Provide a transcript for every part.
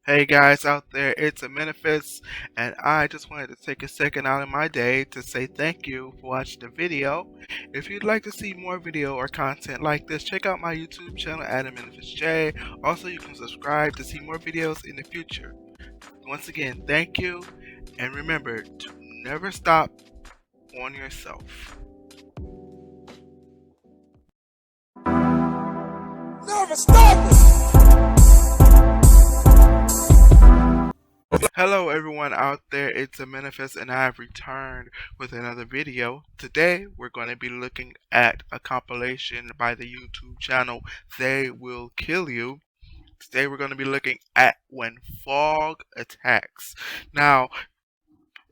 Hey guys out there, it's Amenophus, and I just wanted to take a second out of my day to say thank you for watching the video. If you'd like to see more video or content like this, check out my YouTube channel at AmenophusJ. Also, you can subscribe to see more videos in the future. Once again, thank you, and remember to never stop on yourself. Never stop! Hello everyone out there, it's Amenophus and I have returned with another video. Today we're going to be looking at a compilation by the YouTube channel They Will Kill You. Today we're going to be looking at when fog attacks. Now,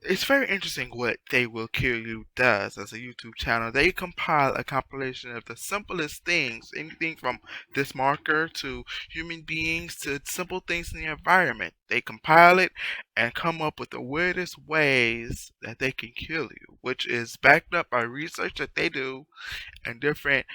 it's very interesting what They Will Kill You does as a YouTube channel. They compile a compilation of the simplest things, anything from this marker to human beings to simple things in the environment. They compile it and come up with the weirdest ways that they can kill you, which is backed up by research that they do and different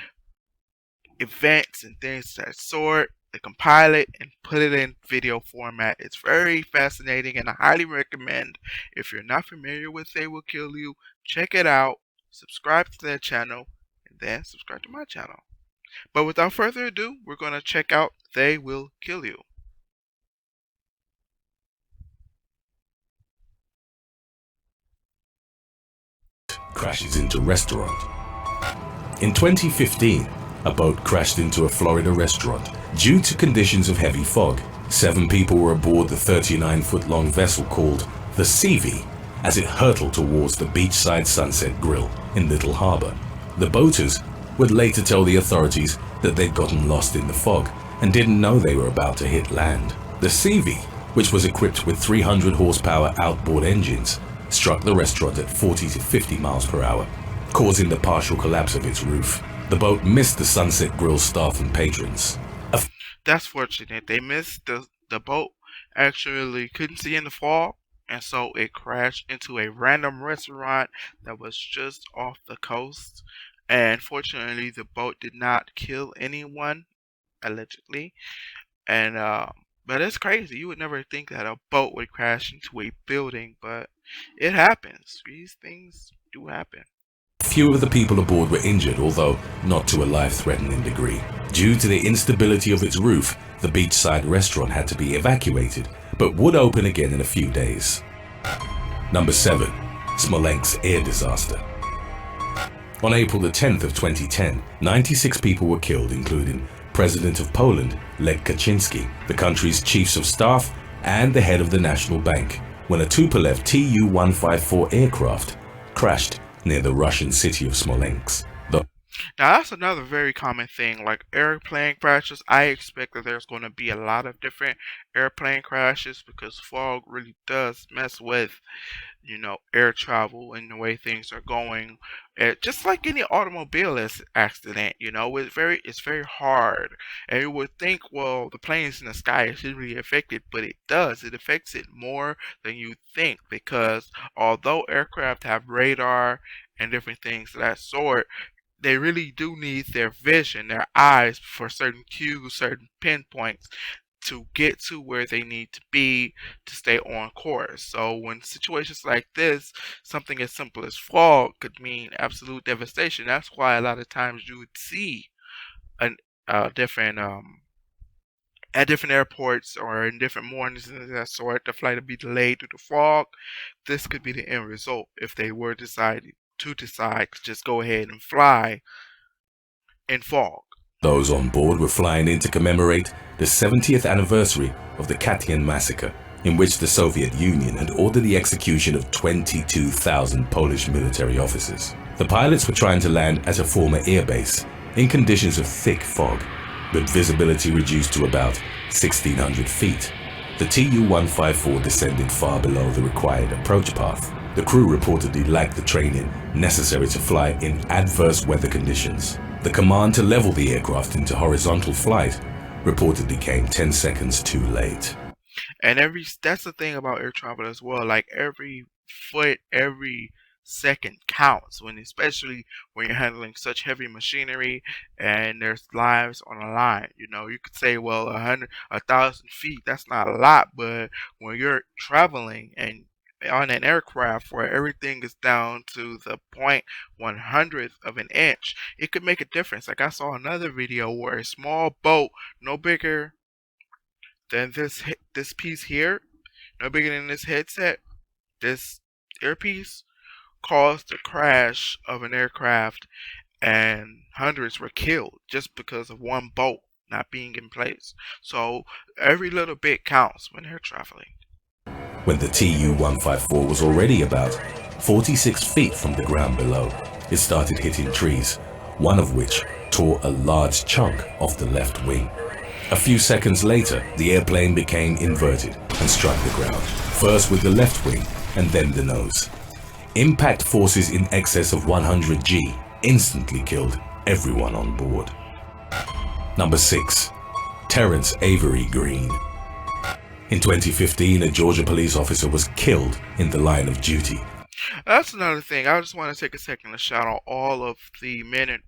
events and things of that sort. They compile it and put it in video format. It's very fascinating and I highly recommend, if you're not familiar with They Will Kill You, check it out, subscribe to their channel, and then subscribe to my channel. But without further ado, we're going to check out They Will Kill You. Crashes into restaurant. In 2015, a boat crashed into a Florida restaurant due to conditions of heavy fog. 7 people were aboard the 39-foot-long vessel called the Seavey as it hurtled towards the beachside Sunset Grill in Little Harbor. The boaters would later tell the authorities that they'd gotten lost in the fog and didn't know they were about to hit land. The Seavey, which was equipped with 300 horsepower outboard engines, struck the restaurant at 40 to 50 miles per hour, causing the partial collapse of its roof. The boat missed the Sunset Grill staff and patrons. That's fortunate. They missed the boat. Actually couldn't see in the fog, and so it crashed into a random restaurant that was just off the coast. And fortunately, the boat did not kill anyone, allegedly. And but it's crazy. You would never think that a boat would crash into a building, but it happens. These things do happen. Few of the people aboard were injured, although not to a life-threatening degree. Due to the instability of its roof, the beachside restaurant had to be evacuated, but would open again in a few days. Number 7. Smolensk air disaster. On April the 10th of 2010, 96 people were killed, including President of Poland, Lech Kaczynski, the country's chiefs of staff, and the head of the National Bank, when a Tupolev Tu-154 aircraft crashed near the Russian city of Smolensk. Now that's another very common thing, like airplane crashes. I expect that there's going to be a lot of different airplane crashes because fog really does mess with, air travel and the way things are going. Just like any automobile accident, it's very hard. And you would think, well, the planes in the sky is really affected, but it does. It affects it more than you think because although aircraft have radar and different things of that sort, they really do need their vision, their eyes for certain cues, certain pinpoints to get to where they need to be to stay on course. So when situations like this, something as simple as fog could mean absolute devastation. That's why a lot of times you would see different at different airports or in different mornings and that sort, the flight would be delayed due to fog. This could be the end result if they were decide to just go ahead and fly in fog. Those on board were flying in to commemorate the 70th anniversary of the Katyn massacre, in which the Soviet Union had ordered the execution of 22,000 Polish military officers. The pilots were trying to land at a former airbase in conditions of thick fog, but visibility reduced to about 1,600 feet. The Tu-154 descended far below the required approach path. The crew reportedly lacked the training necessary to fly in adverse weather conditions. The command to level the aircraft into horizontal flight reportedly came 10 seconds too late. And that's the thing about air travel as well. Like every foot, every second counts, especially when you're handling such heavy machinery and there's lives on the line. You could say, well, 1,000 feet, that's not a lot, but when you're traveling and on an aircraft where everything is down to the 0.100th of an inch, it could make a difference. Like I saw another video where a small boat, no bigger than this piece here, no bigger than this headset, this earpiece, caused the crash of an aircraft, and hundreds were killed just because of one boat not being in place. So every little bit counts when they're traveling. When the Tu-154 was already about 46 feet from the ground below, it started hitting trees, one of which tore a large chunk off the left wing. A few seconds later, the airplane became inverted and struck the ground, first with the left wing and then the nose. Impact forces in excess of 100 G instantly killed everyone on board. Number 6. Terrence Avery Green. In 2015, a Georgia police officer was killed in the line of duty. That's another thing. I just want to take a second to shout out all of the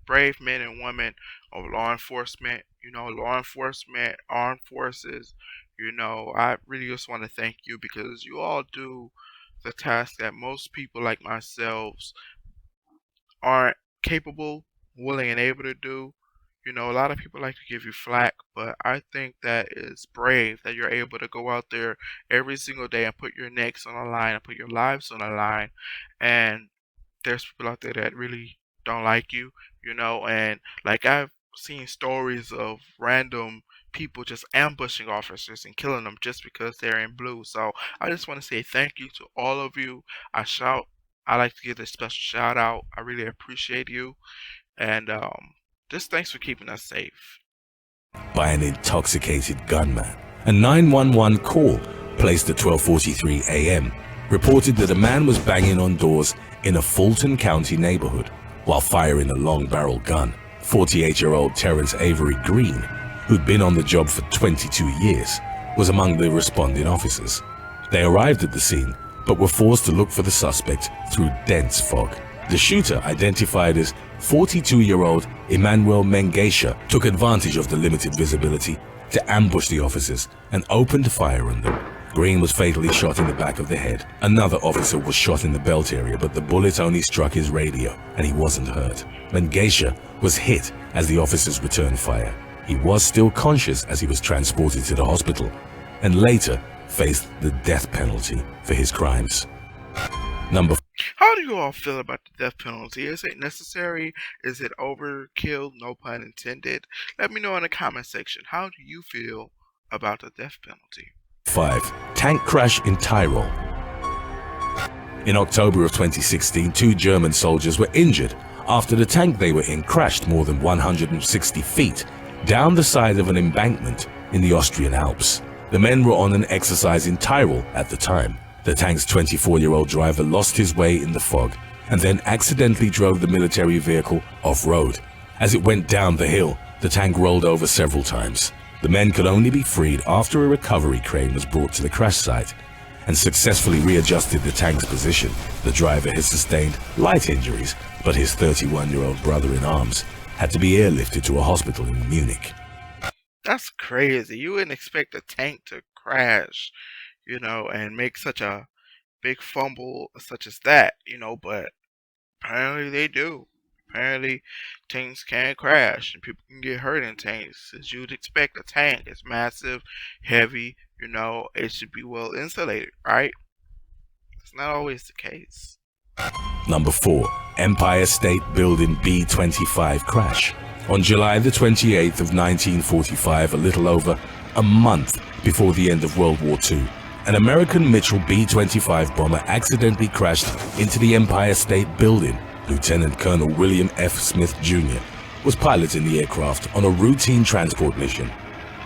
brave men and women of law enforcement, armed forces. I really just want to thank you because you all do the task that most people like myself aren't capable, willing, and able to do. A lot of people like to give you flack, but I think that is brave that you're able to go out there every single day and put your necks on the line and put your lives on the line. And there's people out there that really don't like you, and like I've seen stories of random people just ambushing officers and killing them just because they're in blue. So I just want to say thank you to all of you. I like to give a special shout out. I really appreciate you. And just thanks for keeping us safe. By an intoxicated gunman. A 911 call placed at 12:43 a.m. reported that a man was banging on doors in a Fulton County neighborhood while firing a long-barrel gun. 48-year-old Terrence Avery Green, who'd been on the job for 22 years, was among the responding officers. They arrived at the scene, but were forced to look for the suspect through dense fog. The shooter, identified as 42-year-old Emmanuel Mengesha, took advantage of the limited visibility to ambush the officers and opened fire on them. Green was fatally shot in the back of the head. Another officer was shot in the belt area, but the bullet only struck his radio and he wasn't hurt. Mengesha was hit as the officers returned fire. He was still conscious as he was transported to the hospital and later faced the death penalty for his crimes. How do you all feel about the death penalty? Is it necessary? Is it overkill? No pun intended. Let me know in the comment section. How do you feel about the death penalty? 5. Tank crash in Tyrol. In October of 2016, 2 German soldiers were injured after the tank they were in crashed more than 160 feet down the side of an embankment in the Austrian Alps. The men were on an exercise in Tyrol at the time. The tank's 24-year-old driver lost his way in the fog and then accidentally drove the military vehicle off-road. As it went down the hill, the tank rolled over several times. The men could only be freed after a recovery crane was brought to the crash site and successfully readjusted the tank's position. The driver has sustained light injuries, but his 31-year-old brother-in-arms had to be airlifted to a hospital in Munich. That's crazy. You wouldn't expect a tank to crash, and make such a big fumble such as that, but apparently they do. Apparently tanks can crash and people can get hurt in tanks. As you'd expect, a tank is massive, heavy, it should be well insulated, right? It's not always the case. Number 4. Empire State Building B25 Crash. On July the 28th of 1945, a little over a month before the end of World War II, an American Mitchell B-25 bomber accidentally crashed into the Empire State Building. Lieutenant Colonel William F. Smith Jr. was piloting the aircraft on a routine transport mission.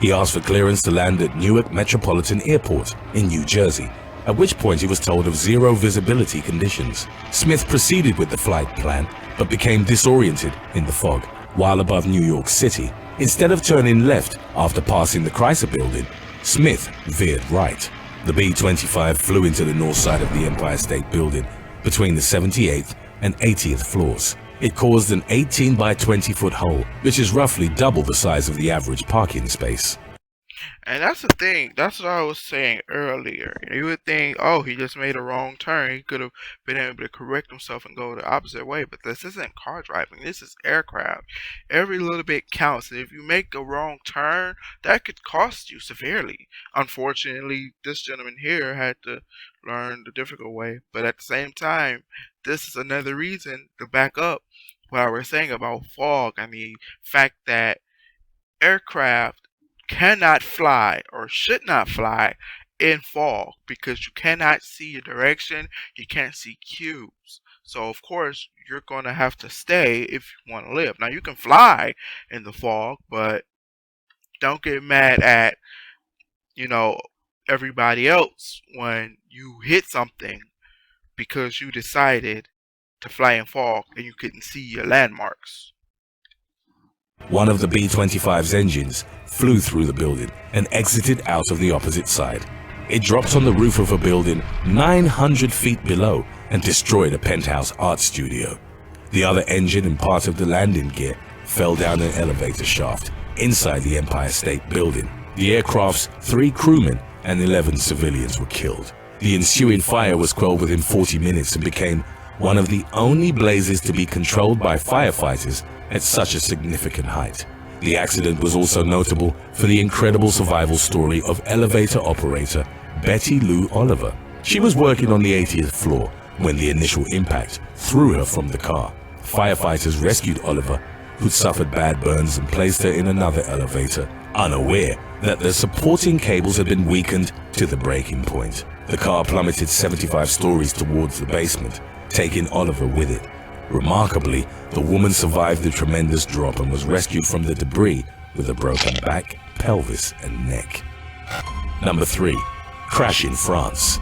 He asked for clearance to land at Newark Metropolitan Airport in New Jersey, at which point he was told of zero visibility conditions. Smith proceeded with the flight plan, but became disoriented in the fog while above New York City. Instead of turning left after passing the Chrysler Building, Smith veered right. The B-25 flew into the north side of the Empire State Building, between the 78th and 80th floors. It caused an 18 by 20 foot hole, which is roughly double the size of the average parking space. And that's the thing. That's what I was saying earlier. You would think, oh, he just made a wrong turn. He could have been able to correct himself and go the opposite way. But this isn't car driving. This is aircraft. Every little bit counts. And if you make a wrong turn, that could cost you severely. Unfortunately, this gentleman here had to learn the difficult way. But at the same time, this is another reason to back up what I was saying about fog and the fact that aircraft cannot fly or should not fly in fog because you cannot see your direction, you can't see cues. So of course you're gonna have to stay if you want to live. Now you can fly in the fog, but don't get mad at, you know, everybody else when you hit something because you decided to fly in fog and you couldn't see your landmarks. One of the B-25's engines flew through the building and exited out of the opposite side. It dropped on the roof of a building 900 feet below and destroyed a penthouse art studio. The other engine and part of the landing gear fell down an elevator shaft inside the Empire State Building. The aircraft's 3 crewmen and 11 civilians were killed. The ensuing fire was quelled within 40 minutes and became one of the only blazes to be controlled by firefighters at such a significant height. The accident was also notable for the incredible survival story of elevator operator Betty Lou Oliver. She was working on the 80th floor when the initial impact threw her from the car. Firefighters rescued Oliver, who'd suffered bad burns, and placed her in another elevator, unaware that the supporting cables had been weakened to the breaking point. The car plummeted 75 stories towards the basement, taking Oliver with it. Remarkably, the woman survived the tremendous drop and was rescued from the debris with a broken back, pelvis, and neck. Number 3. Crash in France.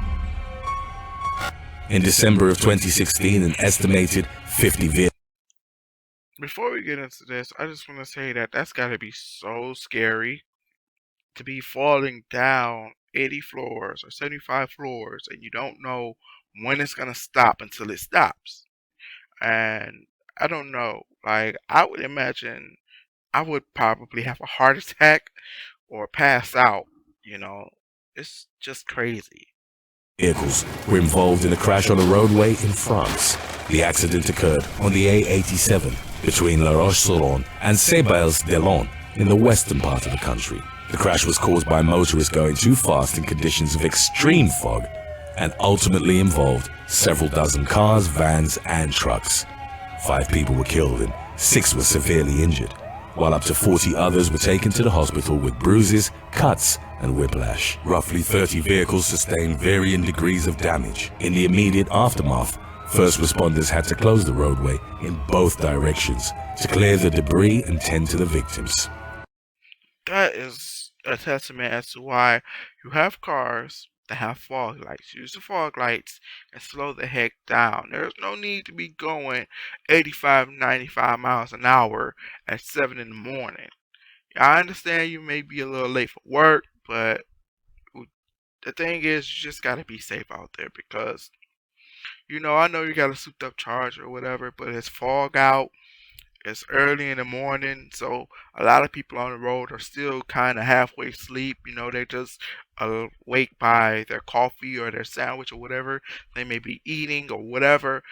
In December of 2016, an estimated 50 vehicles. Before we get into this, I just want to say that that's got to be so scary to be falling down 80 floors or 75 floors and you don't know when it's going to stop until it stops. And I don't know, like, I would imagine I would probably have a heart attack or pass out, you know. It's just crazy. Vehicles were involved in a crash on a roadway in France. The accident occurred on the A87 between La Roche-sur-Yon and Ceballes-d'Elon in the western part of the country. The crash was caused by motorists going too fast in conditions of extreme fog and ultimately involved several dozen cars, vans, and trucks. 5 people were killed and 6 were severely injured, while up to 40 others were taken to the hospital with bruises, cuts, and whiplash. Roughly 30 vehicles sustained varying degrees of damage. In the immediate aftermath, first responders had to close the roadway in both directions to clear the debris and tend to the victims. That is a testament as to why you have cars that have fog lights. Use the fog lights and slow the heck down. There's no need to be going 85, 95 miles an hour at 7 in the morning. I understand you may be a little late for work, but the thing is, you just gotta be safe out there because, you know, I know you got a souped up charger or whatever, but it's fog out. It's early in the morning, so a lot of people on the road are still kind of halfway asleep. You know, they just awake by their coffee or their sandwich or whatever they may be eating or whatever.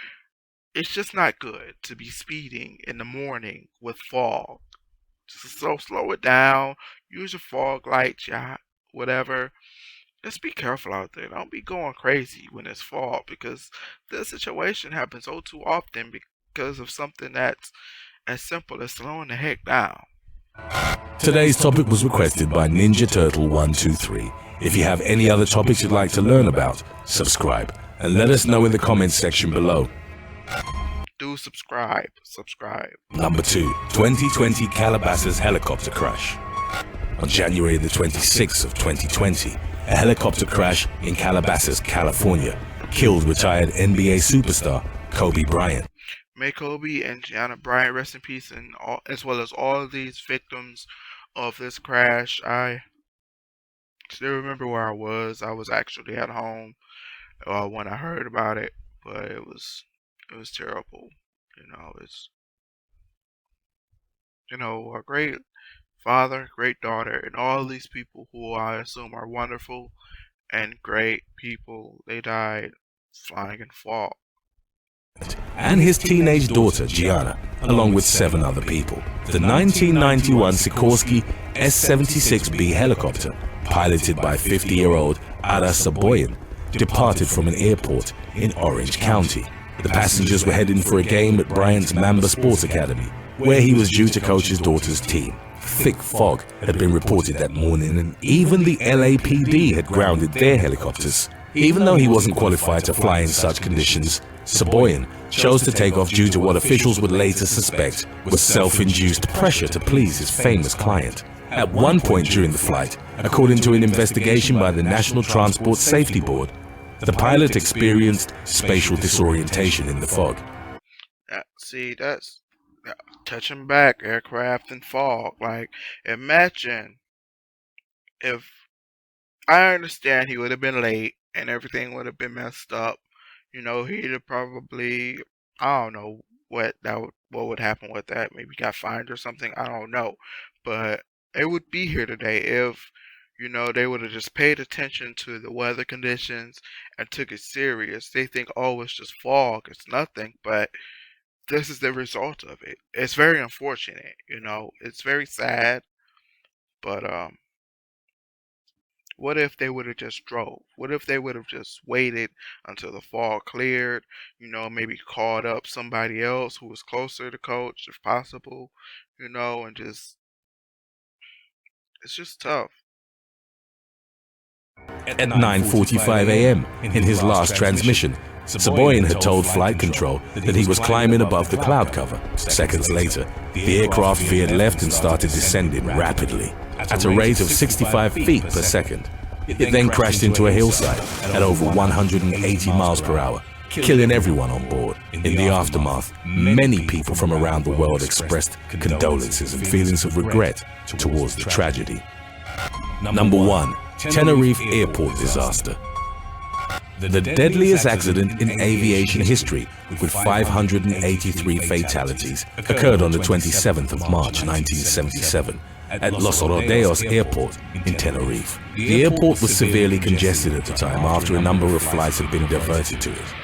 It's just not good to be speeding in the morning with fog. So slow it down. Use your fog lights, yeah, whatever. Just be careful out there. Don't be going crazy when it's fog because this situation happens all too often because of something that's as simple as slowing the heck down. Today's topic was requested by Ninja Turtle 123. If you have any other topics you'd like to learn about, subscribe and let us know in the comments section below. Do subscribe. Number 2. 2020 Calabasas helicopter crash. On January the 26th of 2020, a helicopter crash in Calabasas, California, killed retired NBA superstar Kobe Bryant. May Kobe and Gianna Bryant rest in peace, and as well as all of these victims of this crash. I still remember where I was. I was actually at home when I heard about it. but it was terrible. It's a great father, great daughter, and all these people who I assume are wonderful and great people, they died flying in fall. And his teenage daughter Gianna, along with 7 other people. The 1991 Sikorsky S-76B helicopter, piloted by 50-year-old Ada Saboyan, departed from an airport in Orange County. The passengers were heading for a game at Bryant's Mamba Sports Academy, where he was due to coach his daughter's team. Thick fog had been reported that morning, and even the LAPD had grounded their helicopters. Even though he wasn't qualified to fly in such conditions, Saboyan chose to take off due to what officials would later suspect was self-induced pressure to please his famous client. At one point during the flight, according to an investigation by the National Transport Safety Board, the pilot experienced spatial disorientation in the fog. See, that's touching back aircraft and fog. Like, imagine if I understand he would have been late and everything would have been messed up. He'd have probably, I don't know what would happen with that. Maybe got fined or something. I don't know, but it would be here today if they would have just paid attention to the weather conditions and took it serious. They think, oh, it's just fog, it's nothing, but this is the result of it. It's very unfortunate. It's very sad, but what if they would have just drove? What if they would have just waited until the fog cleared? Maybe called up somebody else who was closer to coach if possible, and just, it's just tough. At 9:45 a.m. in his last transmission, Saboyan had told flight control that he was climbing above the cloud cover. Seconds later, the aircraft veered left and started descending rapidly at a rate of 65 feet per second. It then crashed into a hillside at over 180 miles per hour, killing everyone on board. In the aftermath, many people from around the world expressed condolences and feelings of regret towards the tragedy. Number 1. Tenerife Airport Disaster. The deadliest accident in aviation history, with 583 fatalities, occurred on the 27th of March 1977 at Los Rodeos Airport in Tenerife. The airport was severely congested at the time after a number of flights had been diverted to it.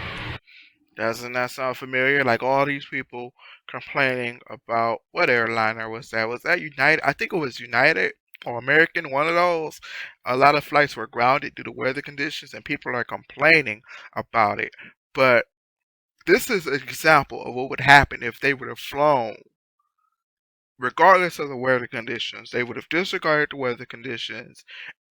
Doesn't that sound familiar? Like all these people complaining about, what airliner was that? Was that United? I think it was United or American, one of those. A lot of flights were grounded due to weather conditions, and people are complaining about it. But this is an example of what would happen if they would have flown regardless of the weather conditions. They would have disregarded the weather conditions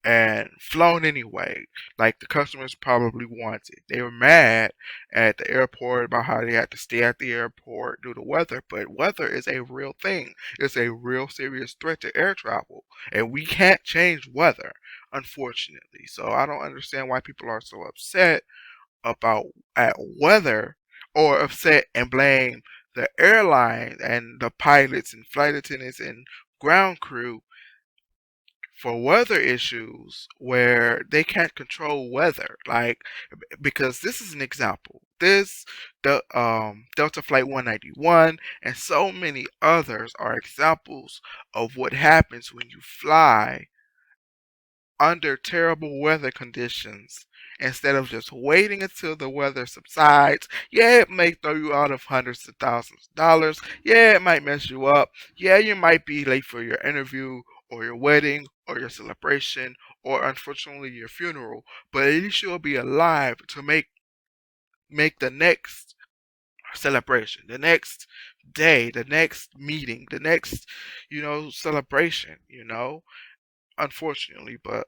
and flown anyway, like the customers probably wanted. They were mad at the airport about how they had to stay at the airport due to weather, but weather is a real thing. It's a real serious threat to air travel, and we can't change weather, unfortunately. So I don't understand why people are so upset about weather, or upset and blame the airline and the pilots and flight attendants and ground crew for weather issues where they can't control weather. Like, because this is an example. The Delta Flight 191 and so many others are examples of what happens when you fly under terrible weather conditions instead of just waiting until the weather subsides. Yeah, it may throw you out of hundreds of thousands of dollars. Yeah, it might mess you up. Yeah, you might be late for your interview or your wedding or your celebration or unfortunately your funeral, but at least you'll be alive to make the next celebration, the next day, the next meeting, the next celebration, unfortunately. But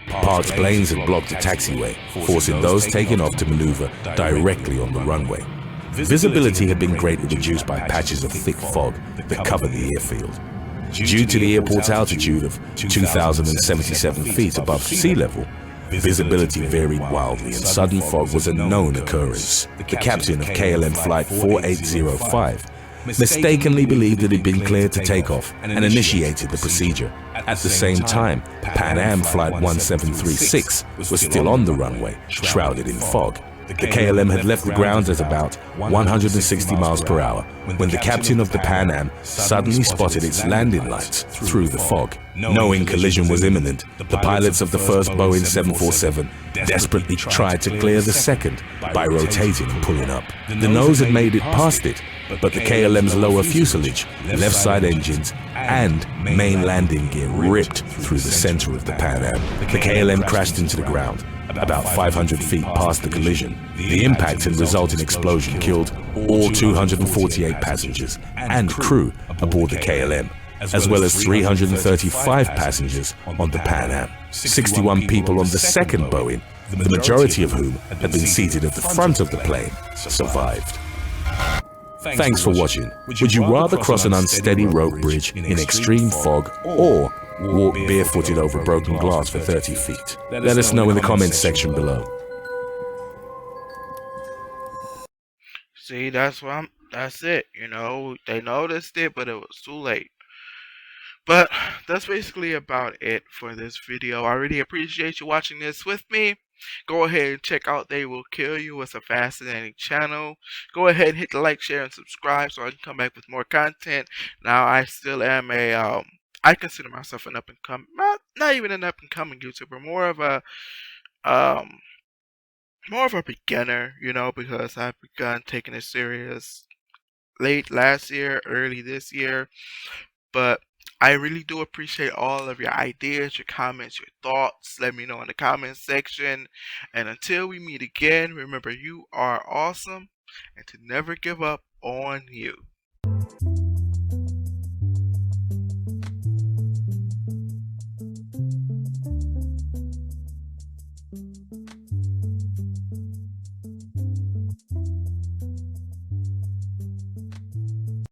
parked planes had blocked the taxiway, forcing those taking off to maneuver directly on the runway. Visibility had been greatly reduced by patches of thick fog that covered the airfield. Due to the airport's altitude of 2,077 feet above sea level, visibility varied wildly and sudden fog was a known occurrence. The captain of KLM Flight 4805 mistakenly believed that he'd been cleared to take off and initiated the procedure. At the same time, Pan Am Flight 1736 was still on the runway, shrouded in fog. The KLM had left the ground at about 160 miles per hour when the captain of the Pan Am suddenly spotted its landing lights through the fog. Knowing collision was imminent, the pilots of the first Boeing 747 desperately tried to clear the second by rotating and pulling up. The nose had made it past it, but the KLM's lower fuselage, left side engines, and main landing gear ripped through the center of the Pan Am. The KLM crashed into the ground, about 500 feet past the collision. The impact and resulting explosion killed all 248 passengers and crew aboard the KLM, as well as 335 passengers on the Pan Am. 61 people on the second Boeing, the majority of whom had been seated at the front of the plane, survived. Thanks for watching. Would you rather cross an unsteady rope bridge in extreme fog or walk barefooted over broken glass for 30 feet? Let us know in the comments section below. See, that's it. You know, they noticed it, but it was too late. But that's basically about it for this video. I really appreciate you watching this with me. Go ahead and check out They Will Kill You. It's a fascinating channel. Go ahead and hit the like, share, and subscribe so I can come back with more content. Now, I still am I consider myself an up-and-coming, not even an up-and-coming YouTuber, more of a beginner, you know, because I've begun taking it serious late last year, early this year. But I really do appreciate all of your ideas, your comments, your thoughts. Let me know in the comments section. And until we meet again, remember you are awesome and to never give up on you.